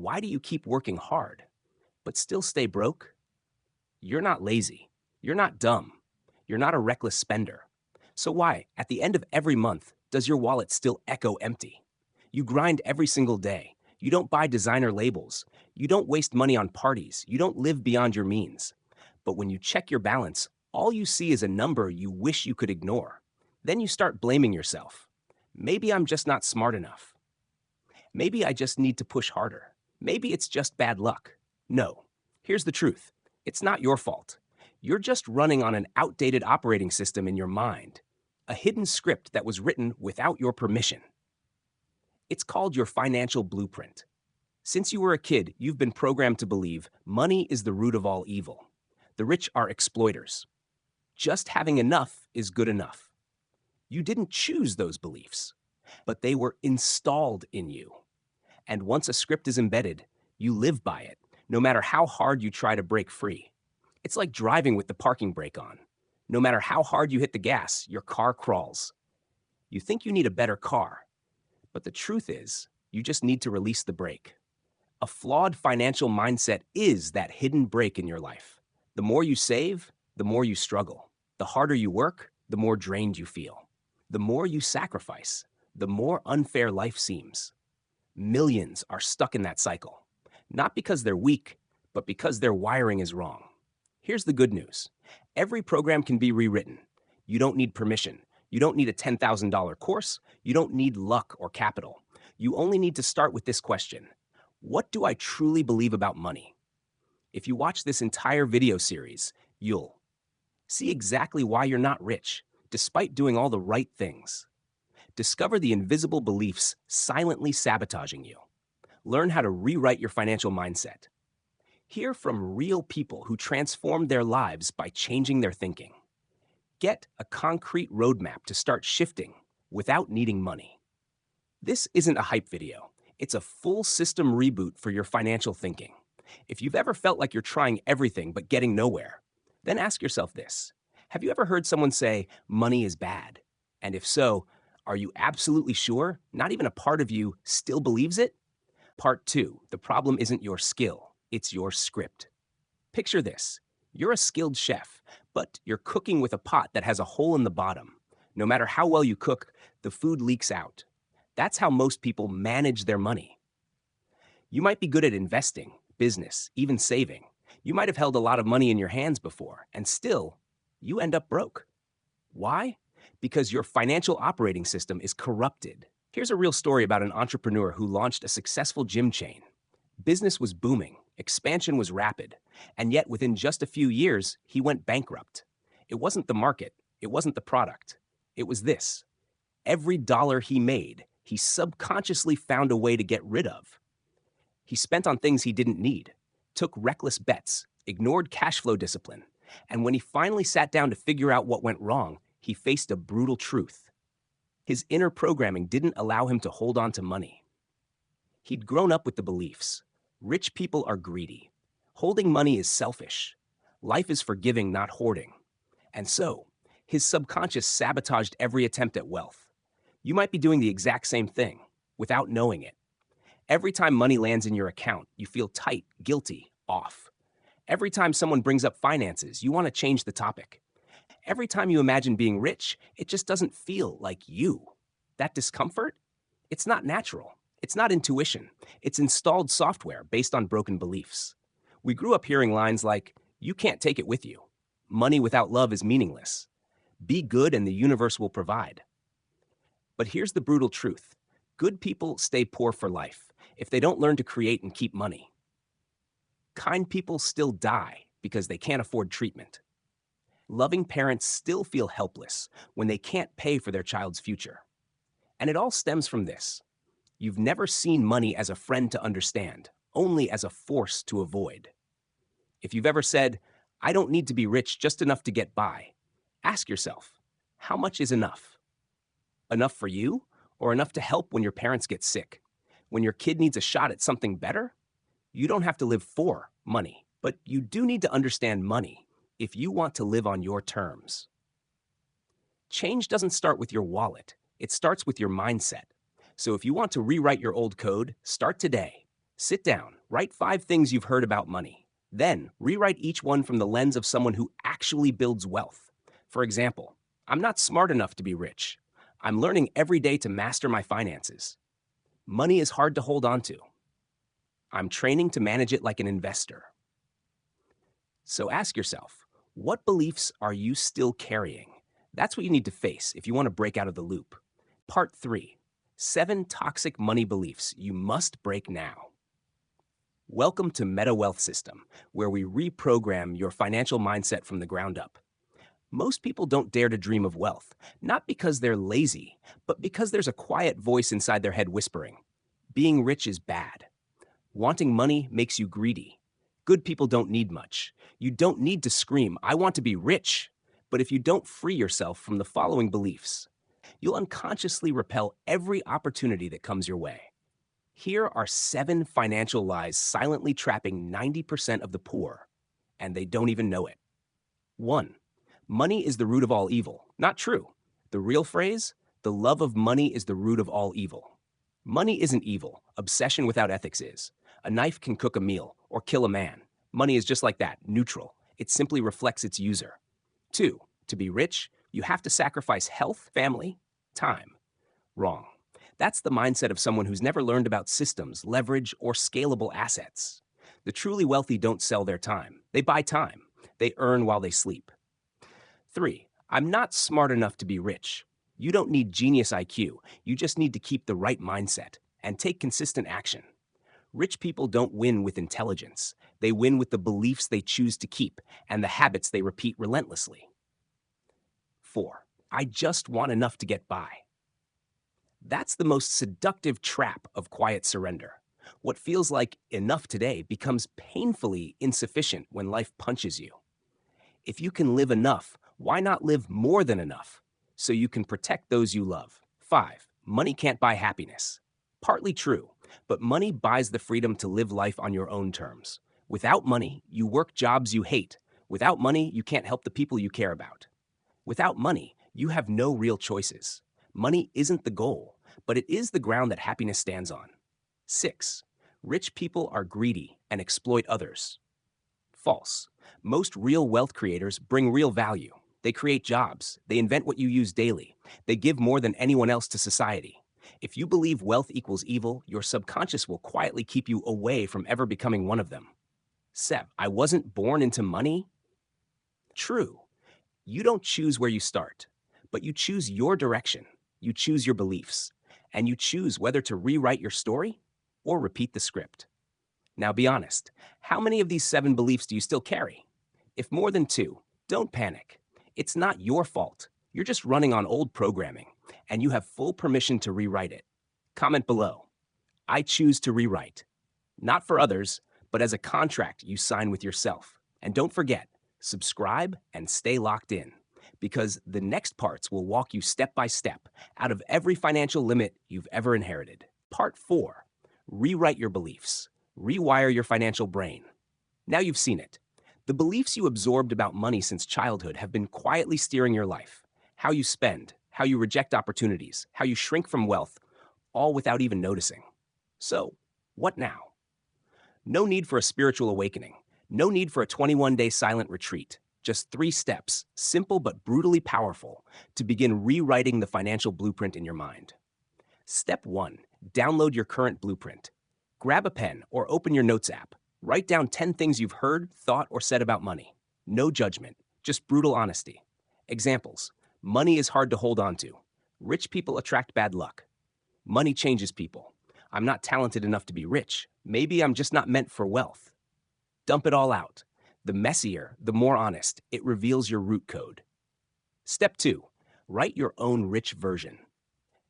Why do you keep working hard, but still stay broke? You're not lazy. You're not dumb. You're not a reckless spender. So why, at the end of every month, does your wallet still echo empty? You grind every single day. You don't buy designer labels. You don't waste money on parties. You don't live beyond your means. But when you check your balance, all you see is a number you wish you could ignore. Then you start blaming yourself. Maybe I'm just not smart enough. Maybe I just need to push harder. Maybe it's just bad luck. No. Here's the truth. It's not your fault. You're just running on an outdated operating system in your mind, a hidden script that was written without your permission. It's called your financial blueprint. Since you were a kid, you've been programmed to believe money is the root of all evil. The rich are exploiters. Just having enough is good enough. You didn't choose those beliefs, but they were installed in you. And once a script is embedded, you live by it, no matter how hard you try to break free. It's like driving with the parking brake on. No matter how hard you hit the gas, your car crawls. You think you need a better car, but the truth is, you just need to release the brake. A flawed financial mindset is that hidden brake in your life. The more you save, the more you struggle. The harder you work, the more drained you feel. The more you sacrifice, the more unfair life seems. Millions are stuck in that cycle, not because they're weak, but because their wiring is wrong. Here's the good news. Every program can be rewritten. You don't need permission. You don't need a $10,000 course. You don't need luck or capital. You only need to start with this question. What do I truly believe about money? If you watch this entire video series, you'll see exactly why you're not rich, despite doing all the right things. Discover the invisible beliefs silently sabotaging you. Learn how to rewrite your financial mindset. Hear from real people who transformed their lives by changing their thinking. Get a concrete roadmap to start shifting without needing money. This isn't a hype video. It's a full system reboot for your financial thinking. If you've ever felt like you're trying everything but getting nowhere, then ask yourself this. Have you ever heard someone say, money is bad? And if so, are you absolutely sure? Not even a part of you still believes it? Part 2, the problem isn't your skill, it's your script. Picture this. You're a skilled chef, but you're cooking with a pot that has a hole in the bottom. No matter how well you cook, the food leaks out. That's how most people manage their money. You might be good at investing, business, even saving. You might have held a lot of money in your hands before, and still, you end up broke. Why? Because your financial operating system is corrupted. Here's a real story about an entrepreneur who launched a successful gym chain. Business was booming, expansion was rapid, and yet within just a few years, he went bankrupt. It wasn't the market, it wasn't the product. It was this. Every dollar he made, he subconsciously found a way to get rid of. He spent on things he didn't need, took reckless bets, ignored cash flow discipline, and when he finally sat down to figure out what went wrong, he faced a brutal truth. His inner programming didn't allow him to hold on to money. He'd grown up with the beliefs. Rich people are greedy. Holding money is selfish. Life is for giving, not hoarding. And so, his subconscious sabotaged every attempt at wealth. You might be doing the exact same thing, without knowing it. Every time money lands in your account, you feel tight, guilty, off. Every time someone brings up finances, you want to change the topic. Every time you imagine being rich, it just doesn't feel like you. That discomfort? It's not natural. It's not intuition. It's installed software based on broken beliefs. We grew up hearing lines like, you can't take it with you. Money without love is meaningless. Be good and the universe will provide. But here's the brutal truth. Good people stay poor for life if they don't learn to create and keep money. Kind people still die because they can't afford treatment. Loving parents still feel helpless when they can't pay for their child's future. And it all stems from this. You've never seen money as a friend to understand, only as a force to avoid. If you've ever said, I don't need to be rich, just enough to get by, ask yourself, how much is enough? Enough for you, or enough to help when your parents get sick? When your kid needs a shot at something better? You don't have to live for money, but you do need to understand money if you want to live on your terms. Change doesn't start with your wallet. It starts with your mindset. So if you want to rewrite your old code, start today. Sit down, Write 5 things you've heard about money. Then, rewrite each one from the lens of someone who actually builds wealth. For example, I'm not smart enough to be rich. I'm learning every day to master my finances. Money is hard to hold on to. I'm training to manage it like an investor. So ask yourself, what beliefs are you still carrying? That's what you need to face if you want to break out of the loop. Part 3. 7 toxic money beliefs you must break now. Welcome to Meta Wealth System, where we reprogram your financial mindset from the ground up. Most people don't dare to dream of wealth, not because they're lazy, but because there's a quiet voice inside their head whispering, being rich is bad. Wanting money makes you greedy. Good people don't need much. You don't need to scream, I want to be rich. But if you don't free yourself from the following beliefs, you'll unconsciously repel every opportunity that comes your way. Here are 7 financial lies silently trapping 90% of the poor, and they don't even know it. 1. Money is the root of all evil. Not true. The real phrase, the love of money is the root of all evil. Money isn't evil. Obsession without ethics is. A knife can cook a meal or kill a man. Money is just like that, neutral. It simply reflects its user. 2. To be rich, you have to sacrifice health, family, time. Wrong. That's the mindset of someone who's never learned about systems, leverage, or scalable assets. The truly wealthy don't sell their time. They buy time. They earn while they sleep. 3. I'm not smart enough to be rich. You don't need genius IQ. You just need to keep the right mindset and take consistent action. Rich people don't win with intelligence. They win with the beliefs they choose to keep and the habits they repeat relentlessly. 4. I just want enough to get by. That's the most seductive trap of quiet surrender. What feels like enough today becomes painfully insufficient when life punches you. If you can live enough, why not live more than enough so you can protect those you love? 5. Money can't buy happiness. Partly true, but money buys the freedom to live life on your own terms. Without money, you work jobs you hate. Without money, you can't help the people you care about. Without money, you have no real choices. Money isn't the goal, but it is the ground that happiness stands on. 6. Rich people are greedy and exploit others. False. Most real wealth creators bring real value. They create jobs. They invent what you use daily. They give more than anyone else to society. If you believe wealth equals evil, your subconscious will quietly keep you away from ever becoming one of them. 7. I wasn't born into money. True. You don't choose where you start, but you choose your direction. You choose your beliefs, and you choose whether to rewrite your story or repeat the script. Now be honest, how many of these 7 beliefs do you still carry? If more than 2, don't panic. It's not your fault. You're just running on old programming, and you have full permission to rewrite it. Comment below. I choose to rewrite. Not for others, but as a contract you sign with yourself. And don't forget, subscribe and stay locked in, because the next parts will walk you step by step out of every financial limit you've ever inherited. Part 4. Rewrite your beliefs. Rewire your financial brain. Now you've seen it. The beliefs you absorbed about money since childhood have been quietly steering your life. How you spend, how you reject opportunities, how you shrink from wealth, all without even noticing. So, what now? No need for a spiritual awakening. No need for a 21-day silent retreat. Just 3 steps, simple but brutally powerful, to begin rewriting the financial blueprint in your mind. Step 1. Download your current blueprint. Grab a pen or open your notes app. Write down 10 things you've heard, thought, or said about money. No judgment, just brutal honesty. Examples. Money is hard to hold on to. Rich people attract bad luck. Money changes people. I'm not talented enough to be rich. Maybe I'm just not meant for wealth. Dump it all out. The messier, the more honest, it reveals your root code. Step 2. Write your own rich version.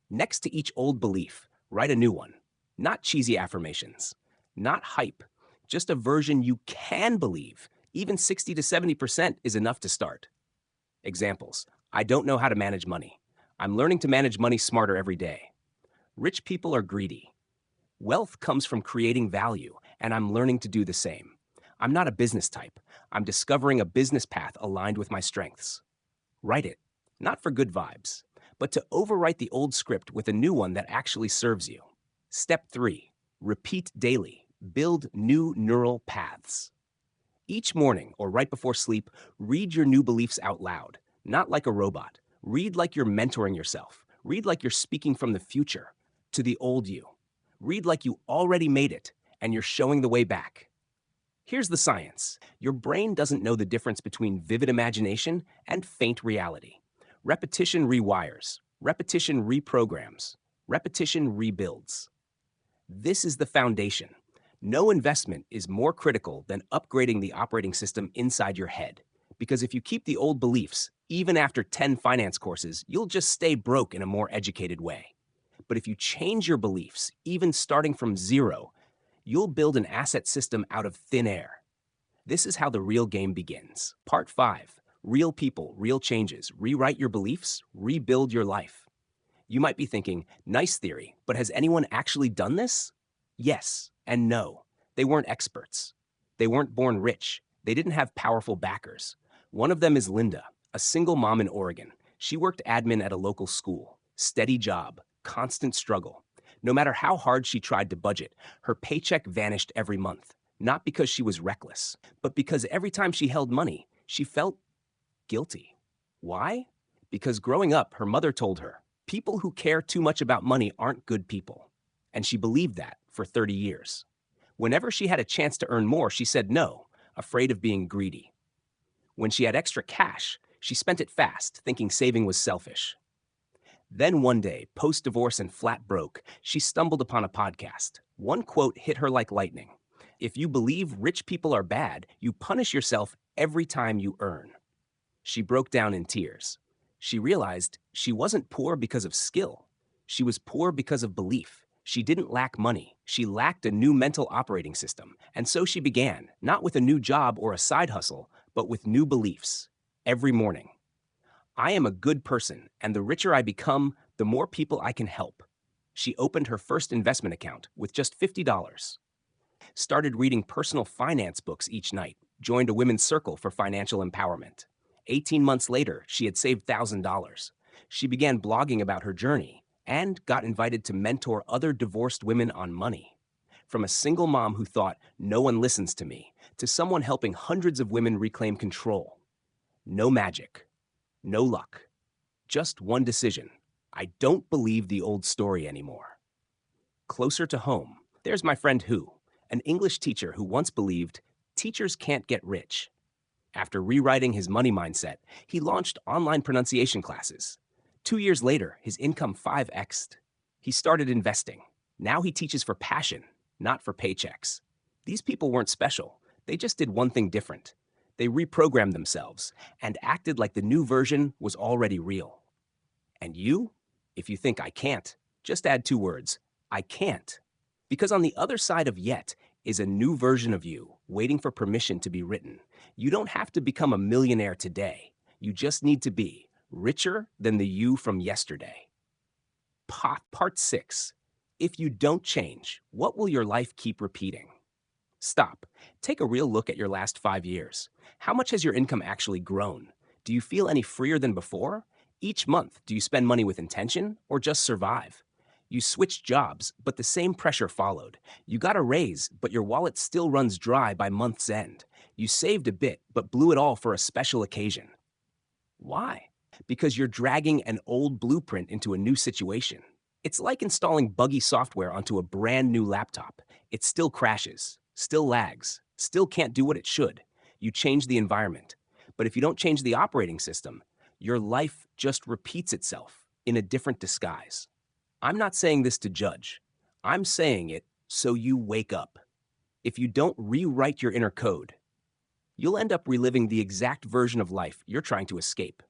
Next to each old belief, write a new one. Not cheesy affirmations. Not hype. Just a version you can believe. Even 60 to 70% is enough to start. Examples. I don't know how to manage money. I'm learning to manage money smarter every day. Rich people are greedy. Wealth comes from creating value, and I'm learning to do the same. I'm not a business type. I'm discovering a business path aligned with my strengths. Write it, not for good vibes, but to overwrite the old script with a new one that actually serves you. Step 3. Repeat daily. Build new neural paths. Each morning or right before sleep, read your new beliefs out loud, not like a robot. Read like you're mentoring yourself. Read like you're speaking from the future to the old you. Read like you already made it and you're showing the way back. Here's the science. Your brain doesn't know the difference between vivid imagination and faint reality. Repetition rewires. Repetition reprograms. Repetition rebuilds. This is the foundation. No investment is more critical than upgrading the operating system inside your head. Because if you keep the old beliefs, even after 10 finance courses, you'll just stay broke in a more educated way. But if you change your beliefs, even starting from zero, you'll build an asset system out of thin air. This is how the real game begins. Part 5. Real people, real changes. Rewrite your beliefs, rebuild your life. You might be thinking, nice theory, but has anyone actually done this? Yes and no. They weren't experts. They weren't born rich. They didn't have powerful backers. One of them is Linda, a single mom in Oregon. She worked admin at a local school. Steady job, constant struggle. No matter how hard she tried to budget, her paycheck vanished every month. Not because she was reckless, but because every time she held money, she felt guilty. Why? Because growing up, her mother told her, people who care too much about money aren't good people. And she believed that for 30 years. Whenever she had a chance to earn more, she said no, afraid of being greedy. When she had extra cash, she spent it fast, thinking saving was selfish. Then one day, post-divorce and flat broke, she stumbled upon a podcast. One quote hit her like lightning. If you believe rich people are bad, you punish yourself every time you earn. She broke down in tears. She realized she wasn't poor because of skill. She was poor because of belief. She didn't lack money. She lacked a new mental operating system. And so she began, not with a new job or a side hustle, but with new beliefs. Every morning. I am a good person, and the richer I become, the more people I can help. She opened her first investment account with just $50. Started reading personal finance books each night. Joined a women's circle for financial empowerment. 18 months later, she had saved $1,000. She began blogging about her journey and got invited to mentor other divorced women on money. From a single mom who thought, no one listens to me, to someone helping hundreds of women reclaim control. No magic. No luck. Just one decision. I don't believe the old story anymore. Closer to home, there's my friend Hu, an English teacher who once believed teachers can't get rich. After rewriting his money mindset, he launched online pronunciation classes. 2 years later, his income 5x'd. He started investing. Now he teaches for passion, not for paychecks. These people weren't special. They just did one thing different. They reprogrammed themselves and acted like the new version was already real. And you, if you think I can't, just add 2 words, I can't. Because on the other side of yet is a new version of you waiting for permission to be written. You don't have to become a millionaire today. You just need to be richer than the you from yesterday. Part 6. If you don't change, what will your life keep repeating? Stop. Take a real look at your last 5 years. How much has your income actually grown? Do you feel any freer than before? Each month, do you spend money with intention or just survive? You switched jobs, but the same pressure followed. You got a raise, but your wallet still runs dry by month's end. You saved a bit, but blew it all for a special occasion. Why? Because you're dragging an old blueprint into a new situation. It's like installing buggy software onto a brand new laptop. It still crashes, still lags, still can't do what it should. You change the environment. But if you don't change the operating system, your life just repeats itself in a different disguise. I'm not saying this to judge. I'm saying it so you wake up. If you don't rewrite your inner code, you'll end up reliving the exact version of life you're trying to escape.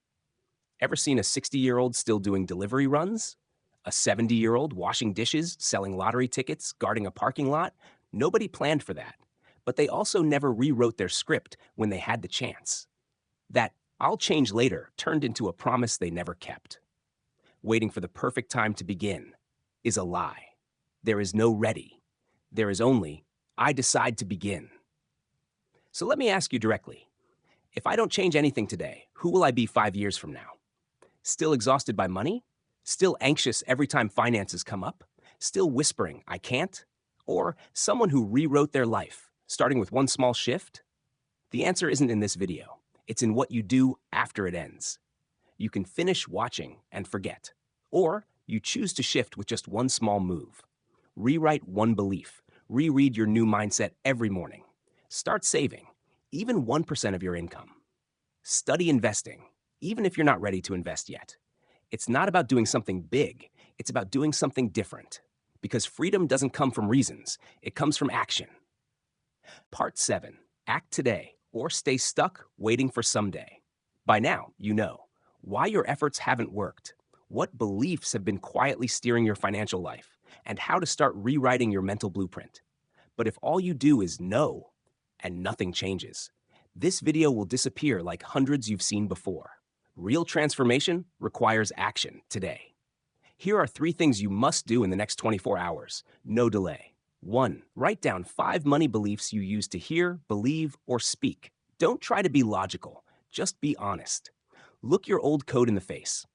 Ever seen a 60-year-old still doing delivery runs? A 70-year-old washing dishes, selling lottery tickets, guarding a parking lot? Nobody planned for that. But they also never rewrote their script when they had the chance. That "I'll change later" turned into a promise they never kept. Waiting for the perfect time to begin is a lie. There is no ready. There is only, I decide to begin. So let me ask you directly. If I don't change anything today, who will I be 5 years from now? Still exhausted by money? Still anxious every time finances come up? Still whispering, I can't? Or someone who rewrote their life, starting with one small shift? The answer isn't in this video. It's in what you do after it ends. You can finish watching and forget. Or you choose to shift with just one small move. Rewrite one belief. Reread your new mindset every morning. Start saving, even 1% of your income. Study investing, even if you're not ready to invest yet. It's not about doing something big. It's about doing something different. Because freedom doesn't come from reasons. It comes from action. Part 7. Act today or stay stuck waiting for someday. By now, you know why your efforts haven't worked, what beliefs have been quietly steering your financial life, and how to start rewriting your mental blueprint. But if all you do is know and nothing changes, this video will disappear like hundreds you've seen before. Real transformation requires action today. Here are 3 things you must do in the next 24 hours. No delay. 1. Write down 5 money beliefs you use to hear, believe, or speak. Don't try to be logical. Just be honest. Look your old code in the face.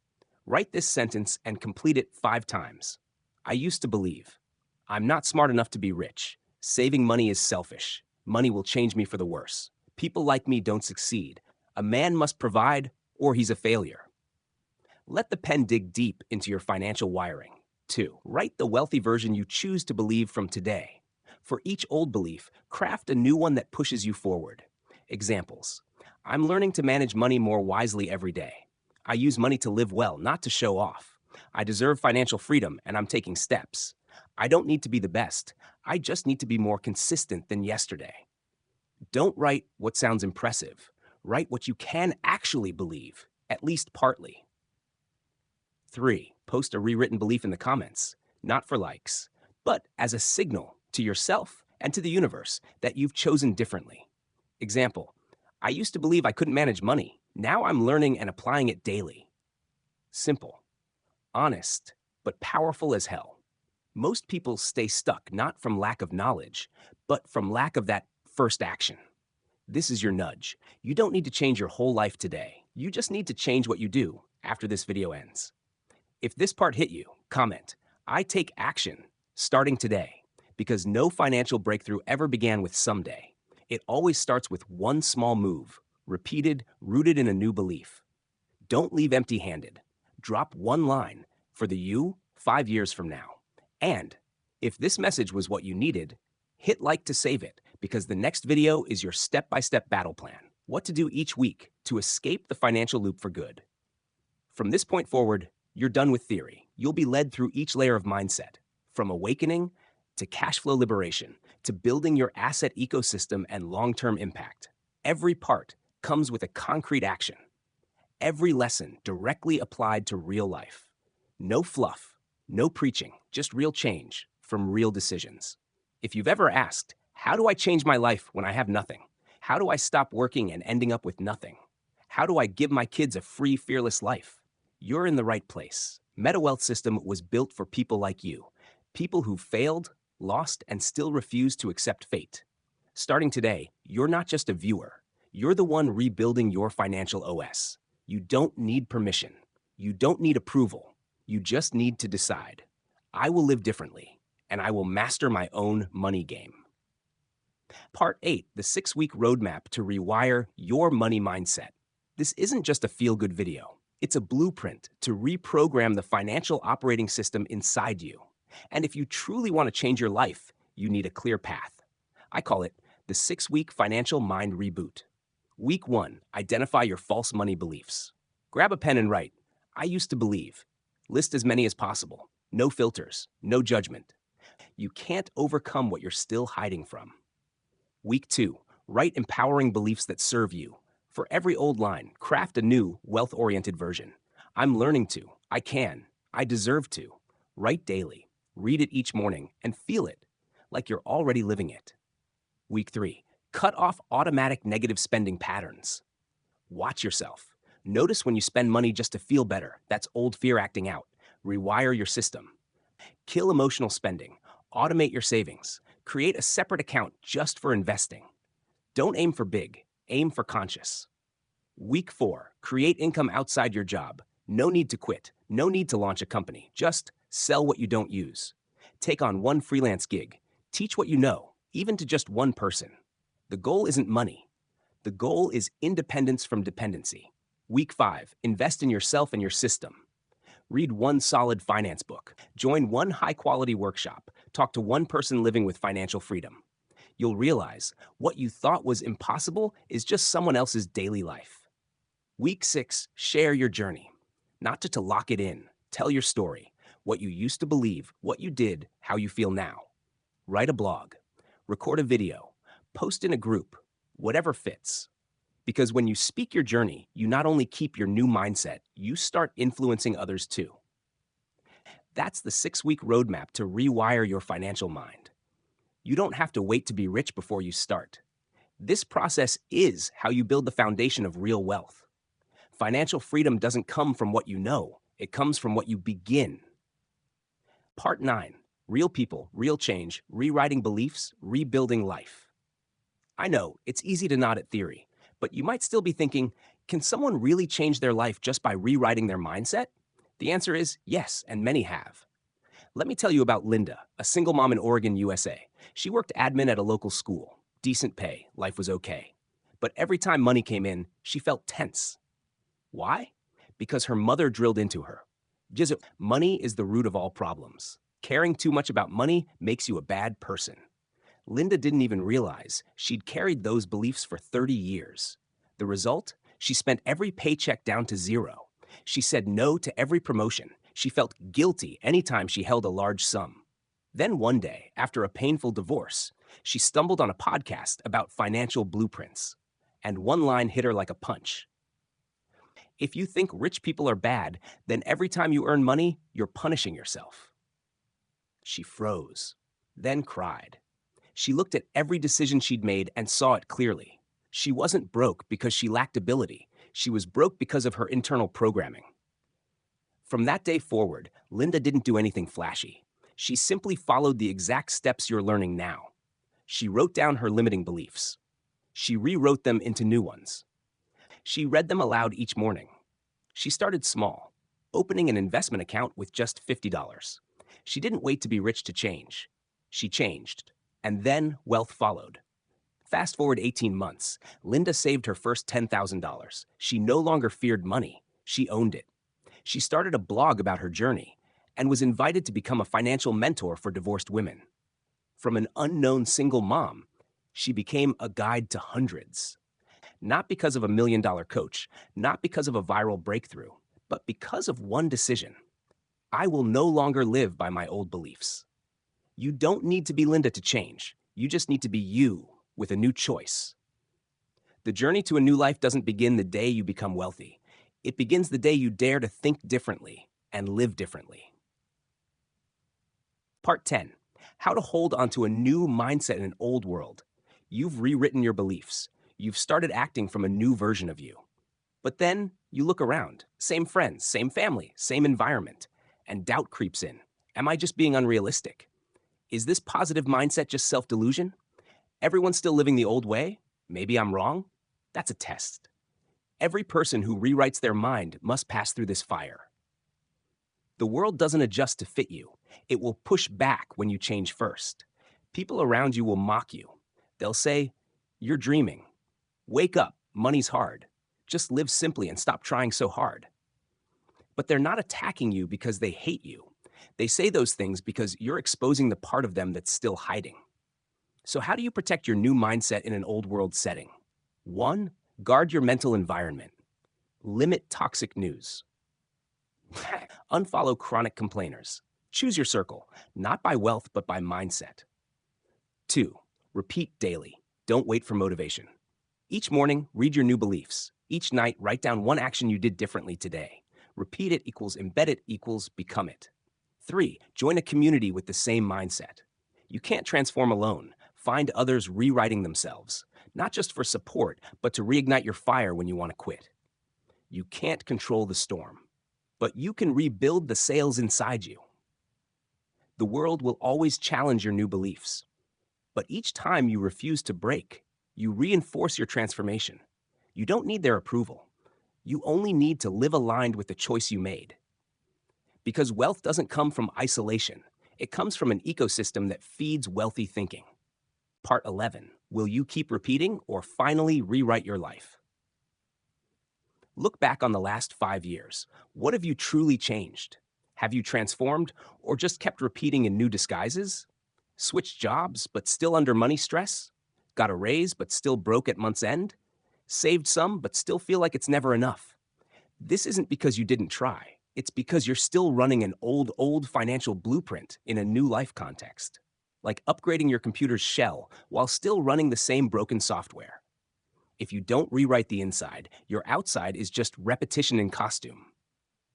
Write this sentence and complete it 5 times. I used to believe. I'm not smart enough to be rich. Saving money is selfish. Money will change me for the worse. People like me don't succeed. A man must provide or he's a failure. Let the pen dig deep into your financial wiring. 2. Write the wealthy version you choose to believe from today. For each old belief, craft a new one that pushes you forward. Examples. I'm learning to manage money more wisely every day. I use money to live well, not to show off. I deserve financial freedom, and I'm taking steps. I don't need to be the best. I just need to be more consistent than yesterday. Don't write what sounds impressive. Write what you can actually believe, at least partly. 3. Post a rewritten belief in the comments, not for likes, but as a signal to yourself and to the universe that you've chosen differently. Example, I used to believe I couldn't manage money. Now I'm learning and applying it daily. Simple, honest, but powerful as hell. Most people stay stuck not from lack of knowledge, but from lack of that first action. This is your nudge. You don't need to change your whole life today. You just need to change what you do after this video ends. If this part hit you, comment, I take action starting today, because no financial breakthrough ever began with someday. It always starts with one small move, repeated, rooted in a new belief. Don't leave empty-handed. Drop one line for the you 5 years from now. And if this message was what you needed, hit like to save it, because the next video is your step-by-step battle plan. What to do each week to escape the financial loop for good. From this point forward, you're done with theory. You'll be led through each layer of mindset, from awakening to cash flow liberation, to building your asset ecosystem and long-term impact. Every part comes with a concrete action. Every lesson directly applied to real life. No fluff, no preaching, just real change from real decisions. If you've ever asked, how do I change my life when I have nothing? How do I stop working and ending up with nothing? How do I give my kids a free, fearless life? You're in the right place. MetaWealth System was built for people like you. People who failed, lost, and still refuse to accept fate. Starting today, you're not just a viewer. You're the one rebuilding your financial OS. You don't need permission. You don't need approval. You just need to decide. I will live differently, and I will master my own money game. Part 8, the 6-week roadmap to rewire your money mindset. This isn't just a feel-good video. It's a blueprint to reprogram the financial operating system inside you. And if you truly want to change your life, you need a clear path. I call it the 6-week financial mind reboot. Week 1, identify your false money beliefs. Grab a pen and write, I used to believe. List as many as possible. No filters, no judgment. You can't overcome what you're still hiding from. Week 2, write empowering beliefs that serve you. For every old line, craft a new, wealth-oriented version. I'm learning to. I can. I deserve to. Write daily. Read it each morning and feel it, like you're already living it. Week 3, cut off automatic negative spending patterns. Watch yourself. Notice when you spend money just to feel better. That's old fear acting out. Rewire your system. Kill emotional spending. Automate your savings. Create a separate account just for investing. Don't aim for big. Aim for conscious. Week 4, create income outside your job. No need to quit. No need to launch a company. Just sell what you don't use. Take on one freelance gig. Teach what you know, even to just one person. The goal isn't money. The goal is independence from dependency. Week 5, invest in yourself and your system. Read one solid finance book. Join one high-quality workshop. Talk to one person living with financial freedom. You'll realize what you thought was impossible is just someone else's daily life. Week 6, share your journey. Not to lock it in. Tell your story. What you used to believe, what you did, how you feel now. Write a blog. Record a video. Post in a group. Whatever fits. Because when you speak your journey, you not only keep your new mindset, you start influencing others too. That's the 6-week roadmap to rewire your financial mind. You don't have to wait to be rich before you start. This process is how you build the foundation of real wealth. Financial freedom doesn't come from what you know, it comes from what you begin. Part 9, Real People, Real Change, Rewriting Beliefs, Rebuilding Life. I know, it's easy to nod at theory, but you might still be thinking, can someone really change their life just by rewriting their mindset? The answer is yes, and many have. Let me tell you about Linda, a single mom in Oregon, USA. She worked admin at a local school. Decent pay, life was okay. But every time money came in, she felt tense. Why? Because her mother drilled into her. Money is the root of all problems. Caring too much about money makes you a bad person. Linda didn't even realize she'd carried those beliefs for 30 years. The result? She spent every paycheck down to zero. She said no to every promotion. She felt guilty anytime she held a large sum. Then one day, after a painful divorce, she stumbled on a podcast about financial blueprints. And one line hit her like a punch. If you think rich people are bad, then every time you earn money, you're punishing yourself. She froze, then cried. She looked at every decision she'd made and saw it clearly. She wasn't broke because she lacked ability. She was broke because of her internal programming. From that day forward, Linda didn't do anything flashy. She simply followed the exact steps you're learning now. She wrote down her limiting beliefs. She rewrote them into new ones. She read them aloud each morning. She started small, opening an investment account with just $50. She didn't wait to be rich to change. She changed. And then wealth followed. Fast forward 18 months, Linda saved her first $10,000. She no longer feared money. She owned it. She started a blog about her journey and was invited to become a financial mentor for divorced women. From an unknown single mom, she became a guide to hundreds. Not because of a $1 million coach, not because of a viral breakthrough, but because of one decision. I will no longer live by my old beliefs. You don't need to be Linda to change. You just need to be you with a new choice. The journey to a new life doesn't begin the day you become wealthy. It begins the day you dare to think differently and live differently. Part 10. How to hold onto a new mindset in an old world. You've rewritten your beliefs. You've started acting from a new version of you. But then you look around. Same friends, same family, same environment. And doubt creeps in. Am I just being unrealistic? Is this positive mindset just self-delusion? Everyone's still living the old way? Maybe I'm wrong? That's a test. Every person who rewrites their mind must pass through this fire. The world doesn't adjust to fit you. It will push back when you change first. People around you will mock you. They'll say, "You're dreaming. Wake up, money's hard. Just live simply and stop trying so hard." But they're not attacking you because they hate you. They say those things because you're exposing the part of them that's still hiding. So how do you protect your new mindset in an old world setting? 1. Guard your mental environment. Limit toxic news. Unfollow chronic complainers. Choose your circle, not by wealth, but by mindset. 2. Repeat daily. Don't wait for motivation. Each morning, read your new beliefs. Each night, write down one action you did differently today. Repeat it equals embed it equals become it. 3. Join a community with the same mindset. You can't transform alone. Find others rewriting themselves, not just for support, but to reignite your fire when you want to quit. You can't control the storm, but you can rebuild the sails inside you. The world will always challenge your new beliefs, but each time you refuse to break, you reinforce your transformation. You don't need their approval. You only need to live aligned with the choice you made. Because wealth doesn't come from isolation. It comes from an ecosystem that feeds wealthy thinking. Part 11. Will you keep repeating or finally rewrite your life? Look back on the last 5 years. What have you truly changed? Have you transformed or just kept repeating in new disguises? Switched jobs but still under money stress? Got a raise but still broke at month's end? Saved some but still feel like it's never enough? This isn't because you didn't try. It's because you're still running an old financial blueprint in a new life context. Like upgrading your computer's shell while still running the same broken software. If you don't rewrite the inside, your outside is just repetition in costume.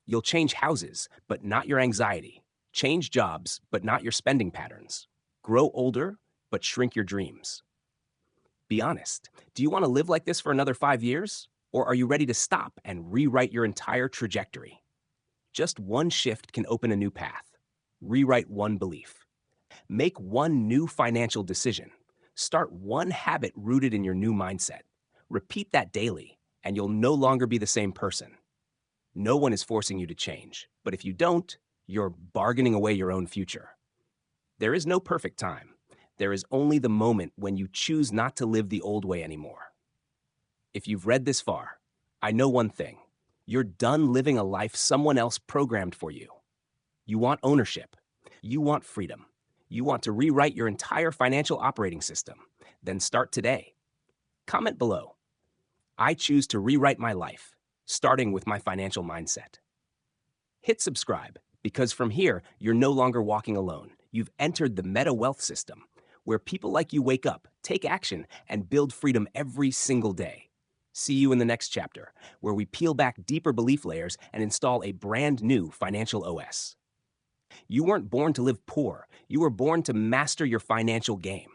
You'll change houses, but not your anxiety. Change jobs, but not your spending patterns. Grow older, but shrink your dreams. Be honest. Do you want to live like this for another 5 years? Or are you ready to stop and rewrite your entire trajectory? Just one shift can open a new path. Rewrite one belief. Make one new financial decision. Start one habit rooted in your new mindset. Repeat that daily, and you'll no longer be the same person. No one is forcing you to change, but if you don't, you're bargaining away your own future. There is no perfect time. There is only the moment when you choose not to live the old way anymore. If you've read this far, I know one thing. You're done living a life someone else programmed for you. You want ownership. You want freedom. You want to rewrite your entire financial operating system. Then start today. Comment below. I choose to rewrite my life, starting with my financial mindset. Hit subscribe, because from here, you're no longer walking alone. You've entered the meta wealth system, where people like you wake up, take action, and build freedom every single day. See you in the next chapter, where we peel back deeper belief layers and install a brand new financial OS. You weren't born to live poor. You were born to master your financial game.